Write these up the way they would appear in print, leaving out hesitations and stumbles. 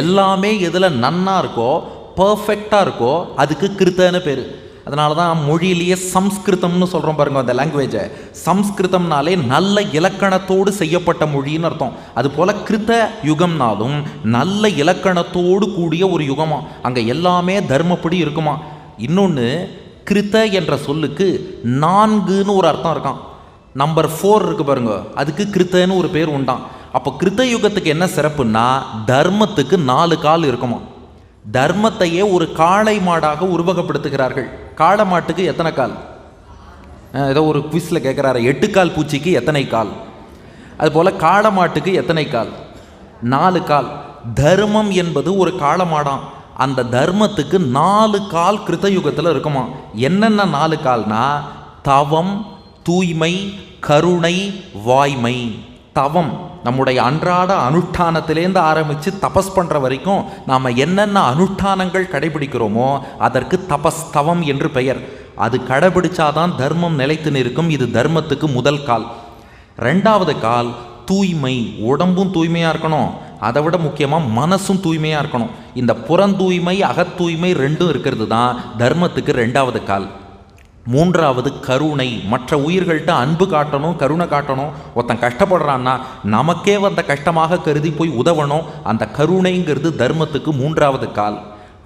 எல்லாமே எதில் நன்னா இருக்கோ, பர்ஃபெக்டாக இருக்கோ, அதுக்கு கிருத்தன்னு பேர். அதனால தான் மொழியிலேயே சம்ஸ்கிருதம்னு சொல்கிறோம் பாருங்க. அந்த லாங்குவேஜை சம்ஸ்கிருதம்னாலே நல்ல இலக்கணத்தோடு செய்யப்பட்ட மொழின்னு அர்த்தம். அதுபோல் கிருத்த யுகம்னாலும் நல்ல இலக்கணத்தோடு கூடிய ஒரு யுகமா. அங்கே எல்லாமே தர்மப்படி இருக்குமா. இன்னொன்று, கிருத்த என்ற சொல்லுக்கு 4ன்னு ஒரு அர்த்தம் இருக்கான். நம்பர் 4 இருக்கு பாருங்க, அதுக்கு கிருத்தன்னு ஒரு பேர் உண்டான். அப்போ கிருத்த யுகத்துக்கு என்ன சிறப்புன்னா, தர்மத்துக்கு 4 கால் இருக்குமா. தர்மத்தையே ஒரு காளை மாடாக உருவகப்படுத்துகிறார்கள். காளை மாட்டுக்கு எத்தனை கால்? ஏதோ ஒரு குவிஸில் கேட்குறாரு, 8 கால் பூச்சிக்கு எத்தனை கால்? அதுபோல் காளை மாட்டுக்கு எத்தனை கால்? 4 கால். தர்மம் என்பது ஒரு காளை மாடாம். அந்த தர்மத்துக்கு 4 கால் கிருத்த யுகத்தில் இருக்குமா. என்னென்ன 4 கால்னா, தவம், தூய்மை, கருணை, வாய்மை. தவம் நம்முடைய அன்றாட அனுஷ்டானத்திலேருந்து ஆரம்பித்து தபஸ் பண்ணுற வரைக்கும் நாம் என்னென்ன அனுஷ்டானங்கள் கடைபிடிக்கிறோமோ அதற்கு தபஸ், தவம் என்று பெயர். அது கடைபிடிச்சாதான் தர்மம் நிலைத்து நிற்கும். இது தர்மத்துக்கு முதல் கால். 2வது கால் தூய்மை. உடம்பும் தூய்மையாக இருக்கணும், அதை விட முக்கியமாக மனசும் தூய்மையாக இருக்கணும். இந்த புறந்தூய்மை அகத்தூய்மை ரெண்டும் இருக்கிறது தான் தர்மத்துக்கு 2வது கால். 3வது கருணை. மற்ற உயிர்கள்ட்ட அன்பு காட்டணும், கருணை காட்டணும். ஒருத்தன் கஷ்டப்படுறான்னா நமக்கே வந்த கஷ்டமாக கருதி போய் உதவணும். அந்த கருணைங்கிறது தர்மத்துக்கு 3வது கால்.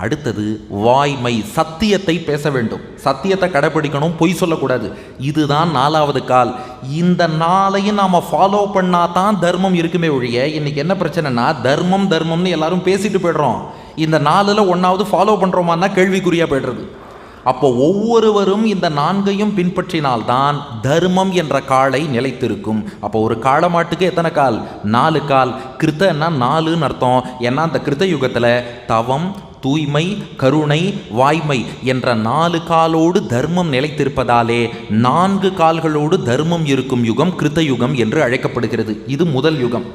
அடுத்தது வாய்மை. சத்தியத்தை பேச வேண்டும், சத்தியத்தை கடைப்பிடிக்கணும், பொய் சொல்லக்கூடாது. இதுதான் 4வது கால். இந்த 4ஐயும் நாம் ஃபாலோ பண்ணால் தான் தர்மம் இருக்குமே ஒழிய, இன்றைக்கி என்ன பிரச்சனைனா, தர்மம் தர்மம்னு எல்லாரும் பேசிட்டு போய்டுறோம். இந்த 4ல் 1வது ஃபாலோ பண்ணுறோமான்னா கேள்விக்குறியாக போய்டுறது. அப்போ ஒவ்வொருவரும் இந்த 4ஐயும் பின்பற்றினால்தான் தர்மம் என்ற காளை நிலைத்திருக்கும். அப்போ ஒரு காளை மாட்டுக்கு எத்தனை கால்? 4 கால். கிருத்தன்னா 4ன்னு அர்த்தம். ஏன்னா அந்த கிருத்த யுகத்தில் தவம், தூய்மை, கருணை, வாய்மை என்ற 4 காலோடு தர்மம் நிலைத்திருப்பதாலே 4 கால்களோடு தர்மம் இருக்கும் யுகம் கிருத்த யுகம் என்று அழைக்கப்படுகிறது. இது முதல் யுகம்.